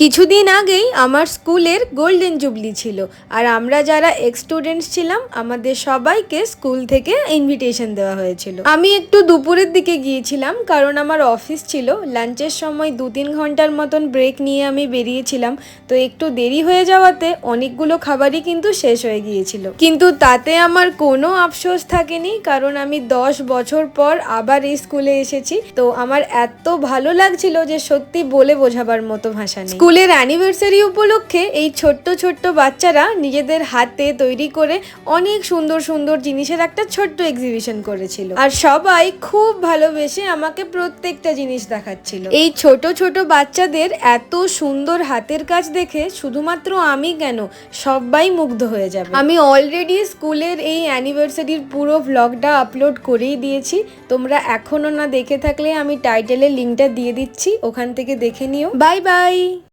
কিছুদিন আগেই আমার স্কুলের গোল্ডেন জুবলি ছিল, আর আমরা যারা এক্স স্টুডেন্টস ছিলাম আমাদের সবাইকে স্কুল থেকে ইনভিটেশন দেওয়া হয়েছিল। আমি একটু দুপুরের দিকে গিয়েছিলাম কারণ আমার অফিস ছিল। লাঞ্চের সময় 2-3 ঘন্টার মতন ব্রেক নিয়ে আমি বেরিয়েছিলাম, তো একটু দেরি হয়ে যাওয়াতে অনেকগুলো খাবারই কিন্তু শেষ হয়ে গিয়েছিল। কিন্তু তাতে আমার কোনো আফসোস থাকেনি, কারণ আমি 10 বছর পর আবার এই স্কুলে এসেছি। তো আমার এত ভালো লাগছিল যে সত্যি বলে বোঝাবার মতো ভাষা নেই। স্কুলের অ্যানিভার্সারি উপলক্ষে এই ছোট্ট ছোট্ট বাচ্চারা নিজেদের হাতে তৈরি করে অনেক সুন্দর সুন্দর জিনিসের একটা ছোট্ট এক্সিবিশন করেছিল, আর সবাই খুব ভালোবেসে আমাকে প্রত্যেকটা জিনিস দেখাচ্ছিল। এই ছোট ছোট বাচ্চাদের এত সুন্দর হাতের কাজ দেখে শুধুমাত্র আমি কেন, সবাই মুগ্ধ হয়ে যাবে। আমি অলরেডি স্কুলের এই অ্যানিভার্সারির পুরো ভ্লগটা আপলোড করেই দিয়েছি। তোমরা এখনো না দেখে থাকলে আমি টাইটেলের লিঙ্কটা দিয়ে দিচ্ছি, ওখান থেকে দেখে নিও। Bye bye.